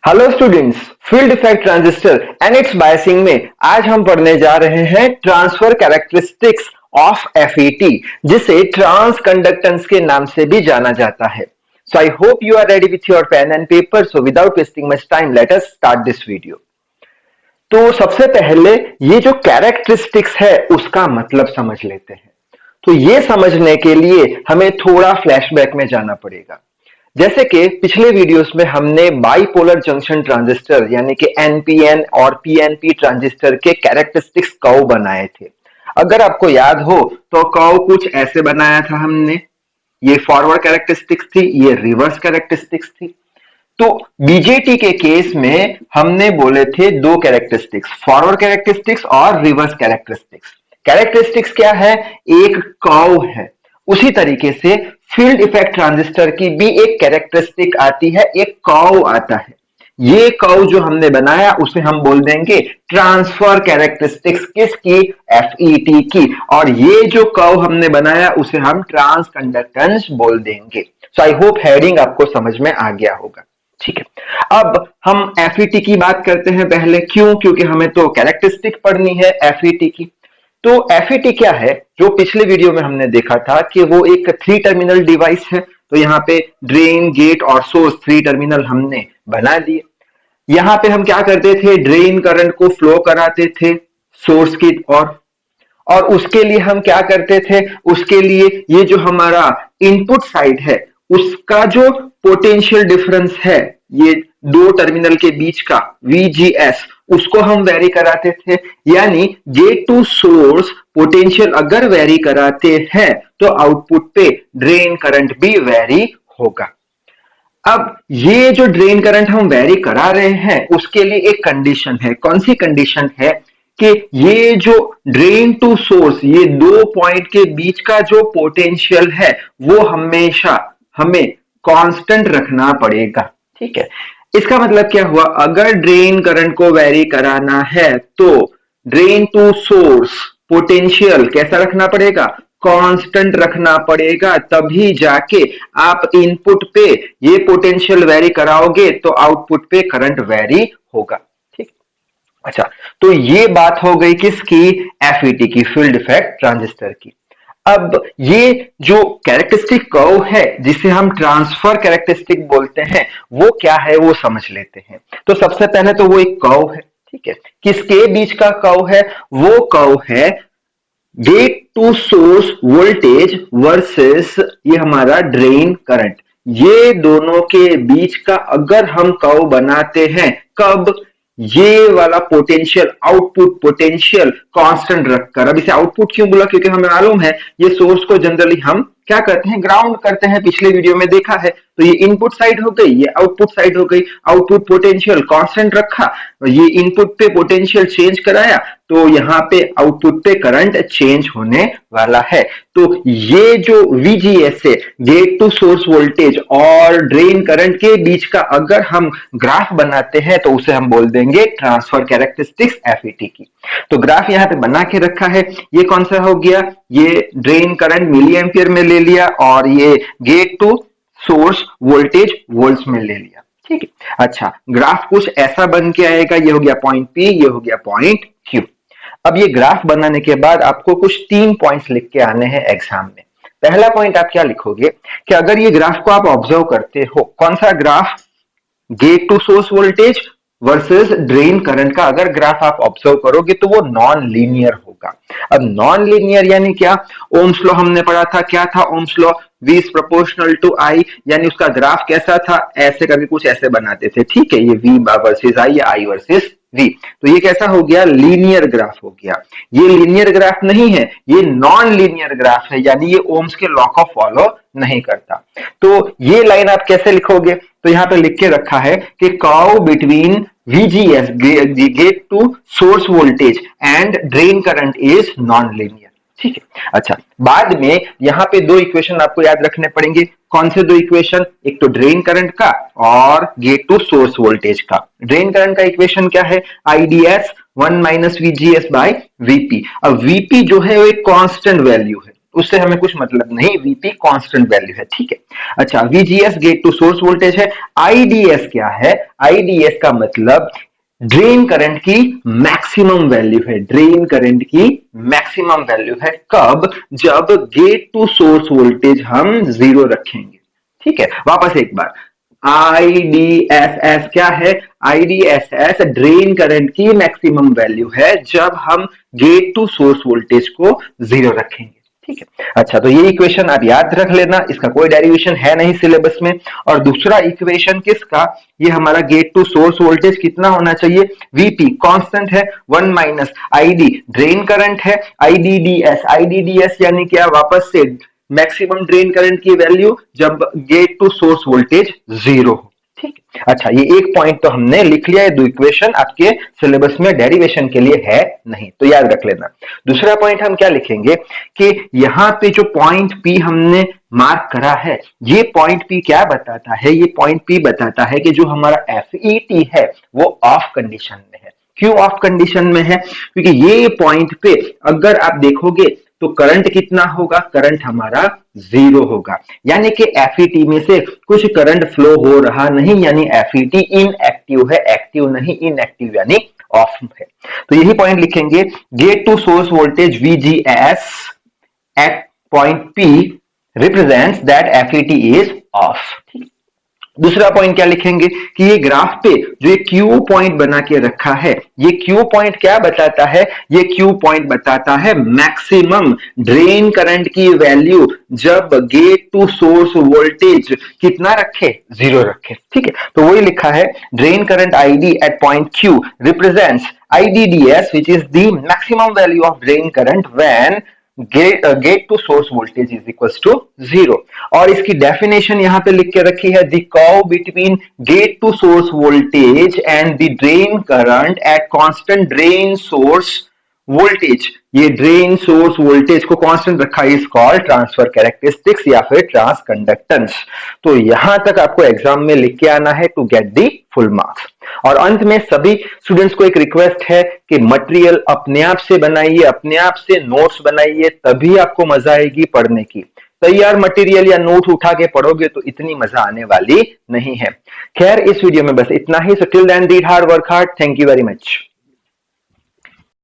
Hello students, field effect transistor and its biasing में आज हम पढ़ने जा रहे हैं ट्रांसफर कैरेक्टरिस्टिक्स ऑफ एफईटी, जिसे ट्रांस कंडक्टेंस के नाम से भी जाना जाता है। So I hope you are ready with your pen and paper. So without wasting much time, let us start this video. तो सबसे पहले ये जो कैरेक्टरिस्टिक्स है उसका मतलब समझ लेते हैं। तो ये समझने के लिए हमें थोड़ा फ्लैशबैक में जाना पड़ेगा। जैसे कि पिछले वीडियोस में हमने बाइपोलर जंक्शन ट्रांजिस्टर यानी कि एनपीएन और पीएनपी ट्रांजिस्टर के कैरेक्टरिस्टिक्स कर्व बनाए थे। अगर आपको याद हो तो कर्व कुछ ऐसे बनाया था हमने। ये फॉरवर्ड कैरेक्टरिस्टिक्स थी, ये रिवर्स कैरेक्टरिस्टिक्स थी। तो बीजेटी के केस में हमने बोले थे दो कैरेक्टरिस्टिक्स, फॉरवर्ड कैरेक्टरिस्टिक्स और रिवर्स कैरेक्टरिस्टिक्स। कैरेक्टरिस्टिक्स क्या है? एक कर्व है। उसी तरीके से फील्ड इफेक्ट ट्रांजिस्टर की भी एक कैरेक्टरिस्टिक आती है, एक कर्व आता है। ये कर्व जो हमने बनाया उसे हम बोल देंगे ट्रांसफर कैरेक्टरिस्टिक्स, किसकी? एफईटी की। और ये जो कर्व हमने बनाया उसे हम ट्रांस कंडक्टेंस बोल देंगे। सो आई होप हेडिंग आपको समझ में आ गया होगा। ठीक है, अब हम एफईटी की बात करते हैं पहले। क्यों? क्योंकि हमें तो कैरेक्टरिस्टिक पढ़नी है एफईटी की। तो एफईटी क्या है? जो पिछले वीडियो में हमने देखा था कि वो एक 3 टर्मिनल डिवाइस है। तो यहाँ पे ड्रेन, गेट और सोर्स 3 टर्मिनल हमने बना दिए। यहाँ पे हम क्या करते थे? ड्रेन करंट को फ्लो कराते थे सोर्स की ओर। और उसके लिए हम क्या करते थे? उसके लिए ये जो हमारा इनपुट साइड है उसका जो पोटेंशियल डिफरेंस है, ये दो टर्मिनल के बीच का VGS, उसको हम वेरी कराते थे। यानी गेट टू सोर्स पोटेंशियल अगर वेरी कराते हैं तो आउटपुट पे ड्रेन करंट भी वेरी होगा। अब ये जो ड्रेन करंट हम वेरी करा रहे हैं उसके लिए एक कंडीशन है। कौन सी कंडीशन है? कि ये जो ड्रेन टू सोर्स, ये दो पॉइंट के बीच का जो पोटेंशियल है वो हमेशा हमें कांस्टेंट रखना पड़ेगा। ठीक है, इसका मतलब क्या हुआ? अगर ड्रेन करंट को वेरी कराना है तो ड्रेन टू सोर्स पोटेंशियल कैसा रखना पड़ेगा? कांस्टेंट रखना पड़ेगा। तभी जाके आप इनपुट पे ये पोटेंशियल वेरी कराओगे तो आउटपुट पे करंट वेरी होगा। ठीक, अच्छा, तो ये बात हो गई किसकी? एफईटी की, फील्ड इफेक्ट ट्रांजिस्टर की। अब ये जो कैरेक्टरिस्टिक कर्व है जिसे हम ट्रांसफर कैरेक्टरिस्टिक बोलते हैं वो क्या है वो समझ लेते हैं। तो सबसे पहले तो वो एक कर्व है। ठीक है, किसके बीच का कर्व है? वो कर्व है gate to source voltage versus ये हमारा ड्रेन करंट। ये दोनों के बीच का अगर हम कर्व बनाते हैं, कब? ये वाला पोटेंशियल, आउटपुट पोटेंशियल कांस्टेंट रखकर। अब इसे आउटपुट क्यों बोला? क्योंकि हमें मालूम है ये सोर्स को जनरली हम क्या करते हैं? ग्राउंड करते हैं। पिछले वीडियो में देखा है। तो ये इनपुट साइड हो गई, ये आउटपुट साइड हो गई। आउटपुट पोटेंशियल कांस्टेंट रखा, ये इनपुट पे पोटेंशियल चेंज कराया, तो यहाँ पे आउटपुट पे करंट चेंज होने वाला है। तो ये जो VGS है, गेट टू सोर्स वोल्टेज और ड्रेन करंट के बीच का अगर हम ग्राफ बनाते हैं तो उसे हम बोल देंगे ट्रांसफर कैरेक्टरिस्टिक्स एफईटी की। तो ग्राफ यहाँ पे बना के रखा है। ये कौन सा हो गया? ये ड्रेन करंट मिली एम्पियर में ले लिया और ये gate to source voltage volts में ले लिया। ठीक है, अच्छा, ग्राफ कुछ ऐसा बन के आएगा। ये हो गया पॉइंट P, ये हो गया पॉइंट Q। अब ये ग्राफ बनाने के बाद आपको कुछ 3 पॉइंट्स लिख के आने हैं एग्जाम में। पहला पॉइंट आप क्या लिखोगे कि अगर ये ग्राफ को आप ऑब्जर्व करते हो, कौन सा graph? Gate to source voltage versus drain current का अगर ग्राफ आप ऑब्जर्व करोगे तो वो नॉन लीनियर होगा। अब नॉन लीनियर यानी क्या? ओम्स लॉ हमने पढ़ा था। क्या था Ohm's law? V is proportional to I। यानी उसका ग्राफ कैसा था? ऐसे करके कुछ ऐसे बनाते थे। ठीक है, ये V वर्सेस I या I वर्सेस V। तो ये कैसा हो गया? लीनियर ग्राफ हो गया। ये लीनियर ग्राफ नहीं है, ये नॉन लीनियर ग्राफ है, यानी ये ओम्स के लॉ को फॉलो नहीं करता। तो ये लाइन आप कैसे लिखोगे? तो यहाँ पे लिख के रखा है कि curve between VGS, gate to source voltage, and drain current is non linear. ठीक है, अच्छा, बाद में यहाँ पे दो इक्वेशन आपको याद रखने पड़ेंगे। कौन से दो इक्वेशन? एक तो ड्रेन करंट का और गेट टू सोर्स वोल्टेज का। ड्रेन करंट का इक्वेशन क्या है? IDS 1 - VGS by VP। अब VP जो है वो एक कांस्टेंट वैल्यू है। उससे हमें कुछ मतलब नहीं, वीपी कांस्टेंट वैल्यू है, ठीक है। अच्छा, VGS gate to source voltage है। आईडीएस क्या है? आईडीएस का मतलब ड्रेन करंट की मैक्सिमम वैल्यू है। ड्रेन करंट की मैक्सिमम वैल्यू है कब? जब गेट टू सोर्स वोल्टेज हम 0 रखेंगे, ठीक है। वापस एक बार, आईडीएसएस क्या है? आईडीएसएस ड्रेन करंट की मैक्सिमम वैल्यू है जब हम गेट टू सोर्स वोल्टेज को 0 रखेंगे, ठीक है। अच्छा, तो ये इक्वेशन आप याद रख लेना, इसका कोई डेरिवेशन है नहीं सिलेबस में। और दूसरा इक्वेशन किसका? ये हमारा गेट टू सोर्स वोल्टेज कितना होना चाहिए? वीपी कांस्टेंट है, 1 माइनस आईडी ड्रेन करंट है, आईडीडीएस, आईडीडीएस यानी क्या? वापस से मैक्सिमम ड्रेन करंट की वैल्यू जब गेट टू सोर्स वोल्टेज 0 हो, ठीक है। अच्छा, ये एक पॉइंट तो हमने लिख लिया है, दो इक्वेशन आपके सिलेबस में डेरिवेशन के लिए है नहीं, तो याद रख लेना। दूसरा पॉइंट हम क्या लिखेंगे कि यहां पे जो पॉइंट पी हमने मार्क करा है, ये पॉइंट पी क्या बताता है? ये पॉइंट पी बताता है कि जो हमारा एफईटी है वो ऑफ कंडीशन में है। क्यों ऑफ कंडीशन में है? क्योंकि ये पॉइंट पे अगर आप देखोगे तो करंट कितना होगा? करंट हमारा 0 होगा, यानी कि एफईटी में से कुछ करंट फ्लो हो रहा नहीं, यानी एफईटी इनएक्टिव है, एक्टिव नहीं, इनएक्टिव यानी ऑफ है। तो यही पॉइंट लिखेंगे, gate to source voltage VGS at point P represents that FET is off। दूसरा पॉइंट क्या लिखेंगे कि ये ग्राफ पे जो ये क्यू पॉइंट बना के रखा है, ये क्यू पॉइंट क्या बताता है? ये क्यू पॉइंट बताता है मैक्सिमम ड्रेन करंट की वैल्यू जब गेट टू सोर्स वोल्टेज कितना रखे? 0 रखे, ठीक है। तो वही लिखा है, drain current ID eight point Q represents IDDS which is the maximum value of drain current when gate to source voltage is equal to 0। और इसकी डेफिनेशन यहां पे लिख के रखी है, the curve between gate to source voltage and the drain current at constant drain source voltage. ये drain source voltage को कांस्टेंट रखा है, इज कॉल्ड ट्रांसफर कैरेक्टरिस्टिक्स या फिर ट्रांस कंडक्टेंस। तो यहां तक आपको एग्जाम में लिख के आना है to gate the full marks. और अंत में सभी स्टूडेंट्स को एक रिक्वेस्ट है कि मटेरियल अपने आप से बनाइए, अपने आप से नोट्स बनाइए, तभी आपको मजा आएगी पढ़ने की। तैयार मटेरियल या नोट उठा के पढ़ोगे तो इतनी मजा आने वाली नहीं है। खैर, इस वीडियो में बस इतना ही। So till then read hard, work hard. Thank you very much.